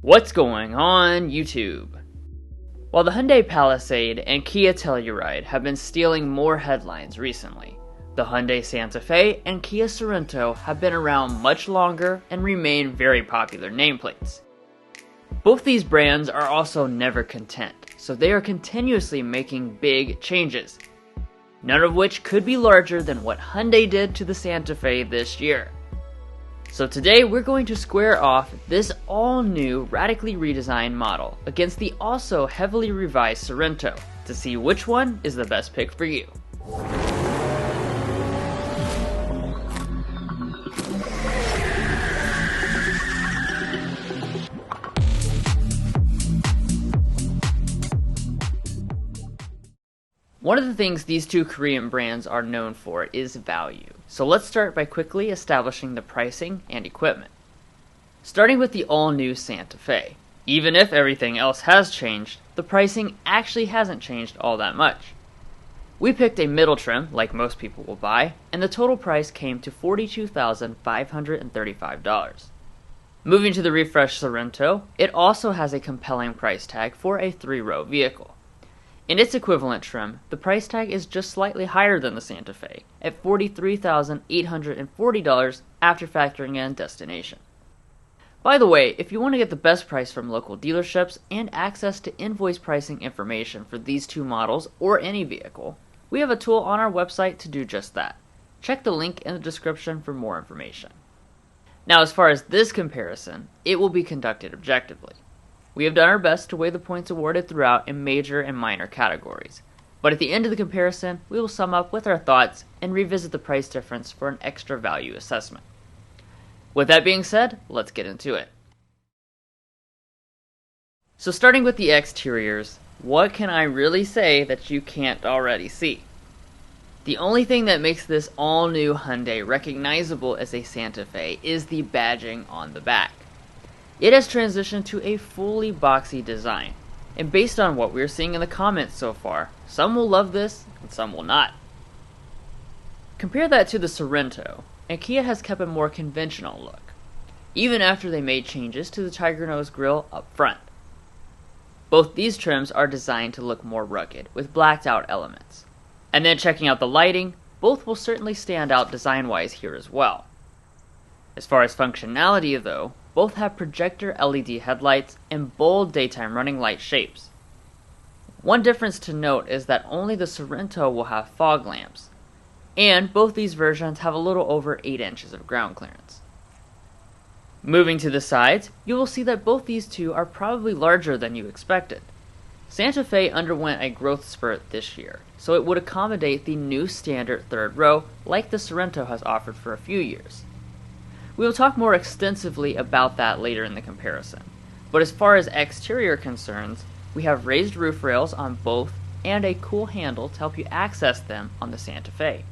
What's going on, YouTube? While the Hyundai Palisade and Kia Telluride have been stealing more headlines recently, the Hyundai Santa Fe and Kia Sorento have been around much longer and remain very popular nameplates. Both these brands are also never content, so they are continuously making big changes, none of which could be larger than what Hyundai did to the Santa Fe this year. So today we're going to square off this all-new, radically redesigned model against the also heavily revised Sorento to see which one is the best pick for you. One of the things these two Korean brands are known for is value. So let's start by quickly establishing the pricing and equipment. Starting with the all-new Santa Fe. Even if everything else has changed, the pricing actually hasn't changed all that much. We picked a middle trim, like most people will buy, and the total price came to $42,535. Moving to the refreshed Sorento, it also has a compelling price tag for a 3-row vehicle. In its equivalent trim, the price tag is just slightly higher than the Santa Fe, at $43,840 after factoring in destination. By the way, if you want to get the best price from local dealerships and access to invoice pricing information for these two models or any vehicle, we have a tool on our website to do just that. Check the link in the description for more information. Now, as far as this comparison, it will be conducted objectively. We have done our best to weigh the points awarded throughout in major and minor categories, but at the end of the comparison, we will sum up with our thoughts and revisit the price difference for an extra value assessment. With that being said, let's get into it. So starting with the exteriors, what can I really say that you can't already see? The only thing that makes this all-new Hyundai recognizable as a Santa Fe is the badging on the back. It has transitioned to a fully boxy design, and based on what we're seeing in the comments so far, some will love this and some will not. Compare that to the Sorento, and Kia has kept a more conventional look, even after they made changes to the Tiger Nose grille up front. Both these trims are designed to look more rugged, with blacked out elements. And then checking out the lighting, both will certainly stand out design-wise here as well. As far as functionality though, both have projector LED headlights and bold daytime running light shapes. One difference to note is that only the Sorento will have fog lamps, and both these versions have a little over 8 inches of ground clearance. Moving to the sides, you will see that both these two are probably larger than you expected. Santa Fe underwent a growth spurt this year, so it would accommodate the new standard third row like the Sorento has offered for a few years. We will talk more extensively about that later in the comparison, but as far as exterior concerns, we have raised roof rails on both and a cool handle to help you access them on the Santa Fe.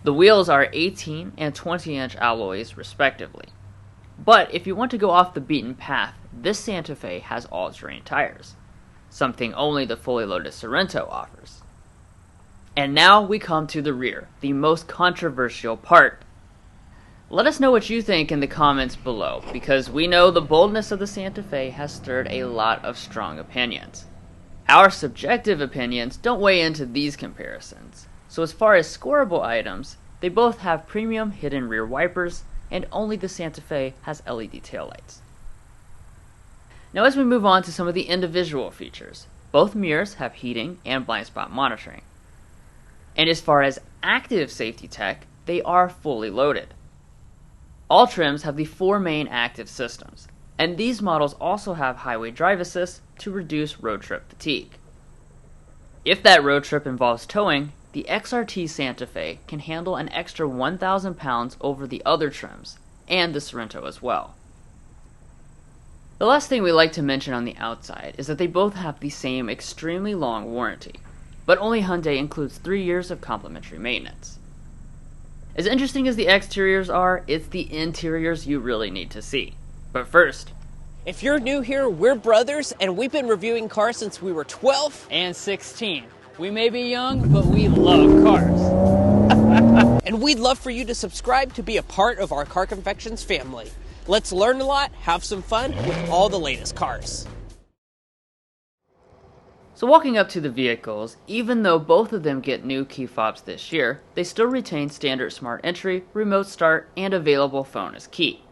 The wheels are 18 and 20-inch alloys respectively, but if you want to go off the beaten path, this Santa Fe has all-terrain tires, something only the fully loaded Sorento offers. And now we come to the rear, the most controversial part. Let us know what you think in the comments below, because we know the boldness of the Santa Fe has stirred a lot of strong opinions. Our subjective opinions don't weigh into these comparisons, so as far as scoreable items, they both have premium hidden rear wipers, and only the Santa Fe has LED taillights. Now as we move on to some of the individual features, both mirrors have heating and blind spot monitoring. And as far as active safety tech, they are fully loaded. All trims have the 4 main active systems, and these models also have highway drive assist to reduce road trip fatigue. If that road trip involves towing, the XRT Santa Fe can handle an extra 1,000 pounds over the other trims, and the Sorento as well. The last thing we like to mention on the outside is that they both have the same extremely long warranty, but only Hyundai includes 3 years of complimentary maintenance. As interesting as the exteriors are, it's the interiors you really need to see. But first, if you're new here, we're brothers, and we've been reviewing cars since we were 12 and 16. We may be young, but we love cars. And we'd love for you to subscribe to be a part of our Car Confections family. Let's learn a lot, have some fun with all the latest cars. So walking up to the vehicles, even though both of them get new key fobs this year, they still retain standard smart entry, remote start, and available phone as key.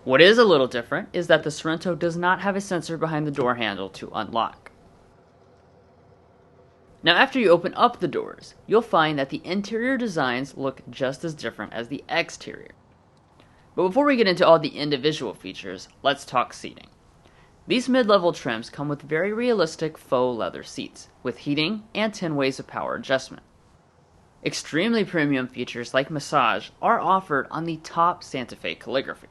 What is a little different is that the Sorento does not have a sensor behind the door handle to unlock. Now after you open up the doors, you'll find that the interior designs look just as different as the exterior. But before we get into all the individual features, let's talk seating. These mid-level trims come with very realistic faux leather seats, with heating and 10 ways of power adjustment. Extremely premium features like massage are offered on the top Santa Fe calligraphy.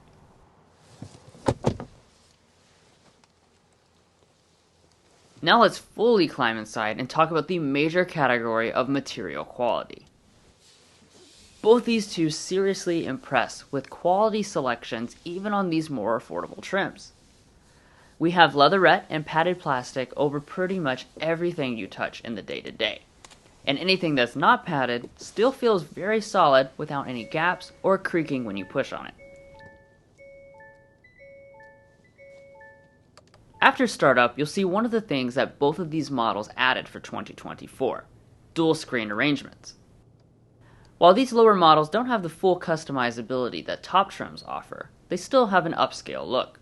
Now let's fully climb inside and talk about the major category of material quality. Both these two seriously impress with quality selections even on these more affordable trims. We have leatherette and padded plastic over pretty much everything you touch in the day-to-day. And anything that's not padded still feels very solid without any gaps or creaking when you push on it. After startup, you'll see one of the things that both of these models added for 2024, dual screen arrangements. While these lower models don't have the full customizability that top trims offer, they still have an upscale look.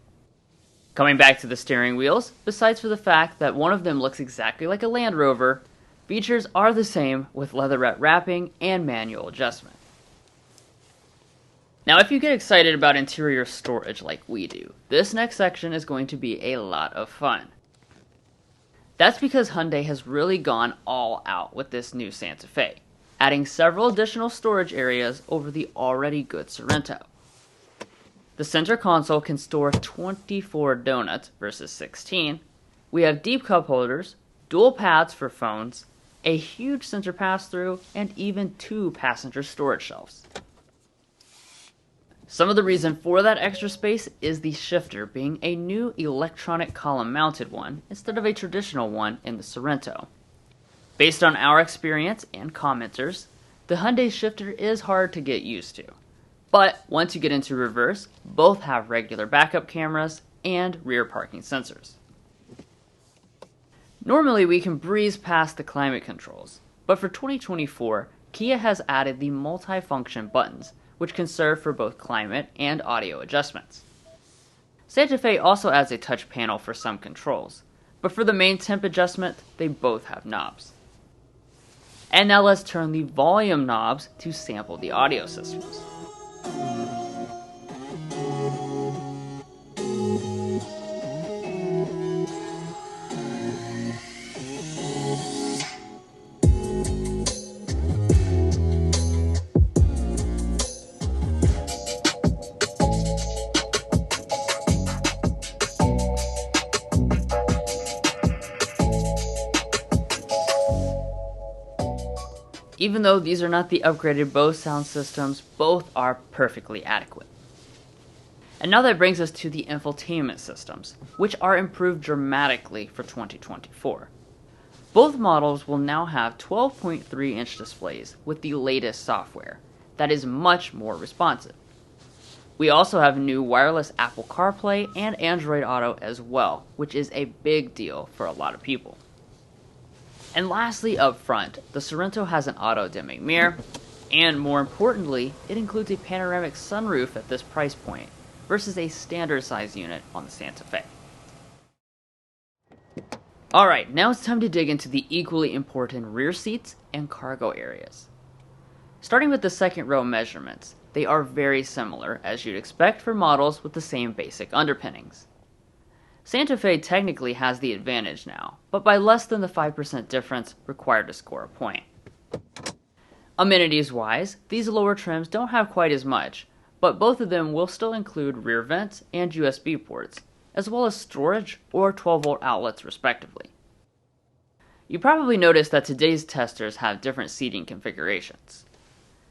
Coming back to the steering wheels, besides for the fact that one of them looks exactly like a Land Rover, features are the same with leatherette wrapping and manual adjustment. Now if you get excited about interior storage like we do, this next section is going to be a lot of fun. That's because Hyundai has really gone all out with this new Santa Fe, adding several additional storage areas over the already good Sorento. The center console can store 24 donuts versus 16. We have deep cup holders, dual pads for phones, a huge center pass-through, and even 2 passenger storage shelves. Some of the reason for that extra space is the shifter being a new electronic column mounted one instead of a traditional one in the Sorento. Based on our experience and commenters, the Hyundai shifter is hard to get used to. But once you get into reverse, both have regular backup cameras and rear parking sensors. Normally we can breeze past the climate controls, but for 2024, Kia has added the multi-function buttons, which can serve for both climate and audio adjustments. Santa Fe also adds a touch panel for some controls, but for the main temp adjustment, they both have knobs. And now let's turn the volume knobs to sample the audio systems. Even though these are not the upgraded Bose sound systems, both are perfectly adequate. And now that brings us to the infotainment systems, which are improved dramatically for 2024. Both models will now have 12.3-inch displays with the latest software that is much more responsive. We also have new wireless Apple CarPlay and Android Auto as well, which is a big deal for a lot of people. And lastly, up front, the Sorento has an auto-dimming mirror, and more importantly, it includes a panoramic sunroof at this price point, versus a standard size unit on the Santa Fe. Alright, now it's time to dig into the equally important rear seats and cargo areas. Starting with the second row measurements, they are very similar, as you'd expect for models with the same basic underpinnings. Santa Fe technically has the advantage now, but by less than the 5% difference required to score a point. Amenities-wise, these lower trims don't have quite as much, but both of them will still include rear vents and USB ports, as well as storage or 12-volt outlets respectively. You probably noticed that today's testers have different seating configurations.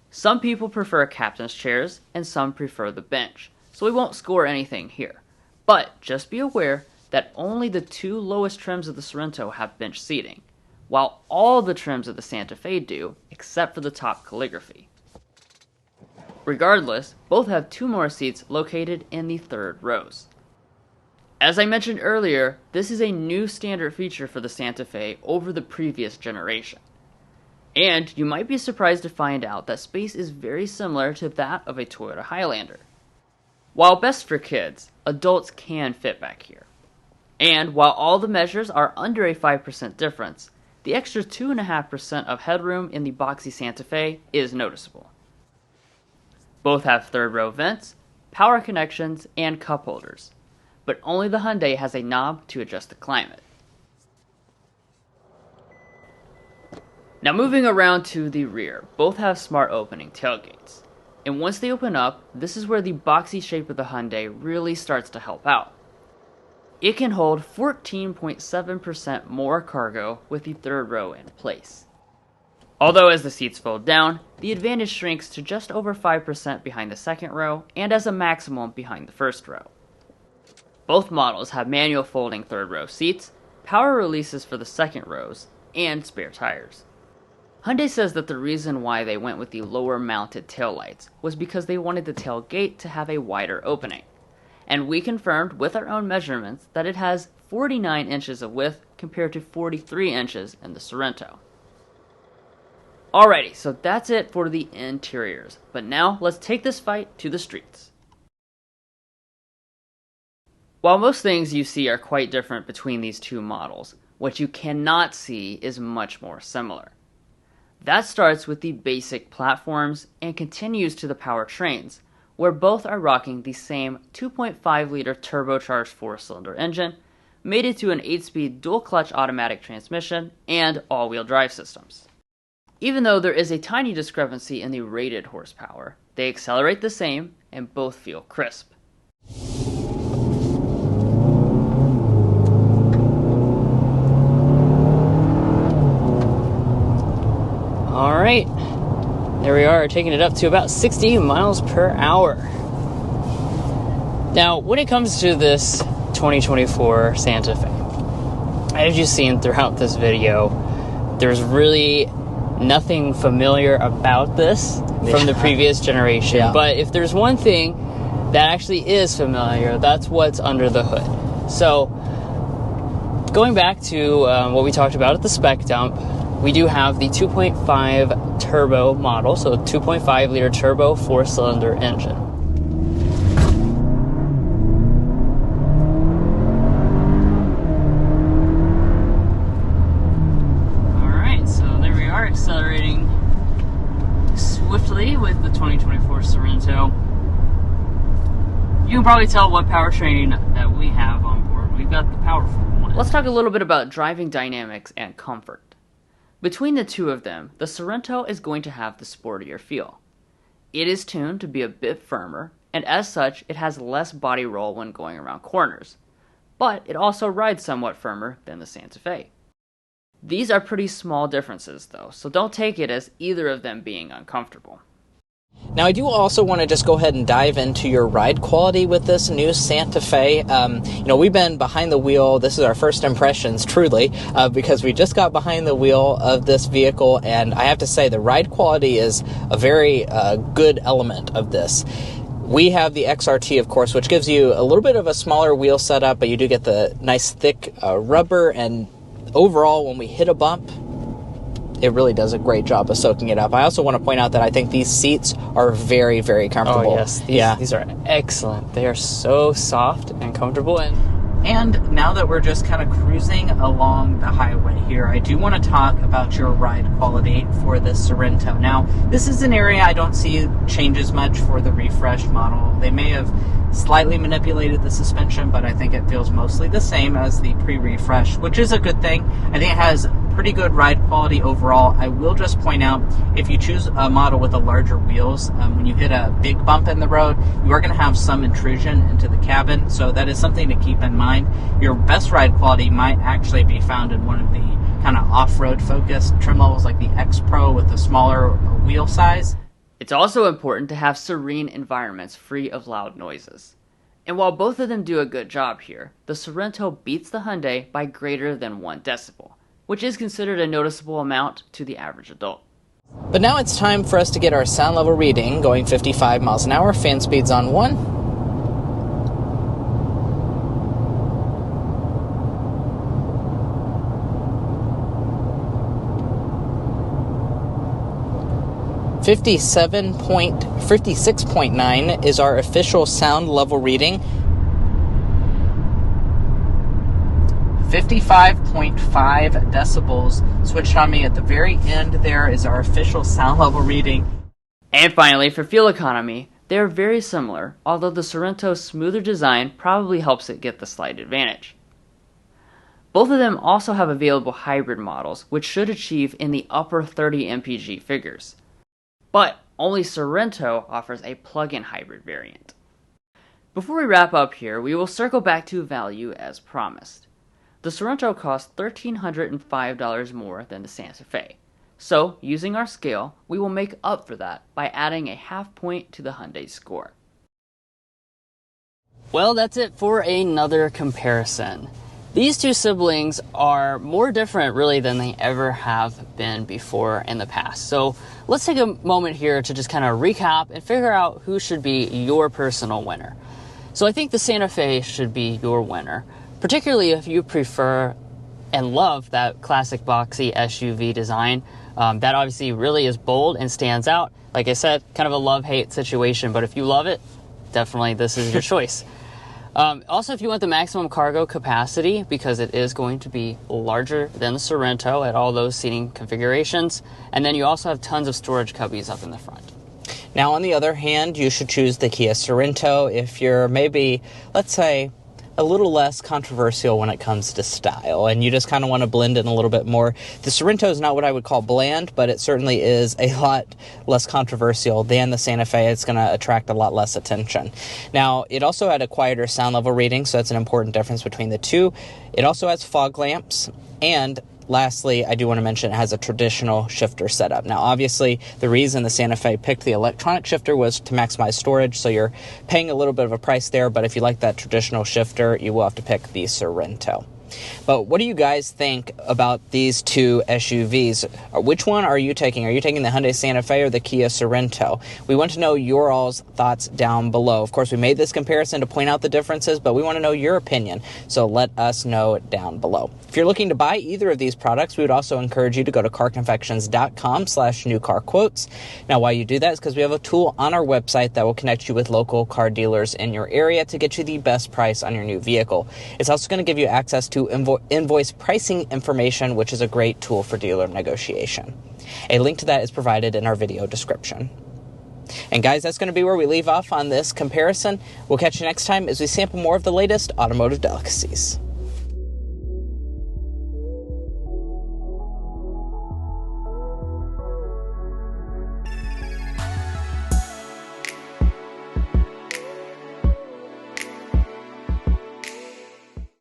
Some people prefer captain's chairs, and some prefer the bench, so we won't score anything here. But just be aware that only the 2 lowest trims of the Sorento have bench seating, while all the trims of the Santa Fe do, except for the top calligraphy. Regardless, both have 2 more seats located in the third rows. As I mentioned earlier, this is a new standard feature for the Santa Fe over the previous generation. And you might be surprised to find out that space is very similar to that of a Toyota Highlander. While best for kids, adults can fit back here. And while all the measures are under a 5% difference, the extra 2.5% of headroom in the boxy Santa Fe is noticeable. Both have third row vents, power connections, and cup holders, but only the Hyundai has a knob to adjust the climate. Now moving around to the rear, both have smart opening tailgates. And once they open up, this is where the boxy shape of the Hyundai really starts to help out. It can hold 14.7% more cargo with the third row in place. Although as the seats fold down, the advantage shrinks to just over 5% behind the second row and as a maximum behind the first row. Both models have manual folding third row seats, power releases for the second rows, and spare tires. Hyundai says that the reason why they went with the lower mounted taillights was because they wanted the tailgate to have a wider opening. And we confirmed with our own measurements that it has 49 inches of width compared to 43 inches in the Sorento. Alrighty, so that's it for the interiors, but now let's take this fight to the streets. While most things you see are quite different between these two models, what you cannot see is much more similar. That starts with the basic platforms and continues to the powertrains, where both are rocking the same 2.5-liter turbocharged 4-cylinder engine, mated to an 8-speed dual-clutch automatic transmission, and all-wheel drive systems. Even though there is a tiny discrepancy in the rated horsepower, they accelerate the same and both feel crisp. Alright, there we are, taking it up to about 60 miles per hour. Now, when it comes to this 2024 Santa Fe, as you've seen throughout this video, there's really nothing familiar about this from the previous generation. Yeah. But if there's one thing that actually is familiar, that's what's under the hood. So, going back to what we talked about at the spec dump, we do have the 2.5 turbo model, so 2.5 liter turbo 4-cylinder engine. Alright, so there we are, accelerating swiftly with the 2024 Sorento. You can probably tell what powertrain that we have on board. We've got the powerful one. Let's talk a little bit about driving dynamics and comfort. Between the two of them, the Sorento is going to have the sportier feel. It is tuned to be a bit firmer, and as such, it has less body roll when going around corners. But it also rides somewhat firmer than the Santa Fe. These are pretty small differences though, so don't take it as either of them being uncomfortable. Now, I do also want to just go ahead and dive into your ride quality with this new Santa Fe. We've been behind the wheel. This is our first impressions, truly, because we just got behind the wheel of this vehicle, and I have to say the ride quality is a very good element of this. We have the XRT, of course, which gives you a little bit of a smaller wheel setup, but you do get the nice thick rubber, and overall, when we hit a bump, it really does a great job of soaking it up. I also want to point out that I think these seats are very, very comfortable. Oh, yes. These are excellent. They are so soft and comfortable. And now that we're just kind of cruising along the highway here, I do want to talk about your ride quality for this Sorento. Now, this is an area I don't see changes much for the refreshed model. They may have slightly manipulated the suspension, but I think it feels mostly the same as the pre-refresh, which is a good thing. I think it has pretty good ride quality overall. I will just point out, if you choose a model with the larger wheels, when you hit a big bump in the road, you are going to have some intrusion into the cabin, so that is something to keep in mind. Your best ride quality might actually be found in one of the kind of off-road focused trim levels like the X Pro with the smaller wheel size. It's also important to have serene environments free of loud noises. And while both of them do a good job here, the Sorento beats the Hyundai by greater than 1 decibel, which is considered a noticeable amount to the average adult. But now it's time for us to get our sound level reading, going 55 miles an hour, fan speeds on 1. .56.9 is our official sound level reading. 55.5 decibels switched on me at the very end. There is our official sound level reading. And finally, for fuel economy, they are very similar, although the Sorento's smoother design probably helps it get the slight advantage. Both of them also have available hybrid models, which should achieve in the upper 30 mpg figures. But only Sorento offers a plug-in hybrid variant. Before we wrap up here, we will circle back to value as promised. The Sorento costs $1,305 more than the Santa Fe. So, using our scale, we will make up for that by adding a half point to the Hyundai score. Well, that's it for another comparison. These two siblings are more different really than they ever have been before in the past. So let's take a moment here to just kind of recap and figure out who should be your personal winner. So I think the Santa Fe should be your winner, particularly if you prefer and love that classic boxy SUV design. That obviously really is bold and stands out. Like I said, kind of a love-hate situation, but if you love it, definitely this is your choice. Also, if you want the maximum cargo capacity, because it is going to be larger than the Sorento at all those seating configurations, and then you also have tons of storage cubbies up in the front. Now, on the other hand, you should choose the Kia Sorento if you're maybe, let's say, a little less controversial when it comes to style, and you just kind of want to blend in a little bit more. The Sorento is not what I would call bland, but it certainly is a lot less controversial than the Santa Fe. It's going to attract a lot less attention. Now, it also had a quieter sound level reading, so that's an important difference between the two. It also has fog lamps, and lastly, I do want to mention it has a traditional shifter setup. Now, obviously, the reason the Santa Fe picked the electronic shifter was to maximize storage, so you're paying a little bit of a price there, but if you like that traditional shifter, you will have to pick the Sorento. But what do you guys think about these two SUVs? Which one are you taking? Are you taking the Hyundai Santa Fe or the Kia Sorento? We want to know your all's thoughts down below. Of course, we made this comparison to point out the differences, but we want to know your opinion, so let us know down below. If you're looking to buy either of these products, we would also encourage you to go to carconfections.com/newcarquotes. Now, why you do that is because we have a tool on our website that will connect you with local car dealers in your area to get you the best price on your new vehicle. It's also going to give you access to invoice pricing information, which is a great tool for dealer negotiation. A link to that is provided in our video description. And guys, that's going to be where we leave off on this comparison. We'll catch you next time as we sample more of the latest automotive delicacies.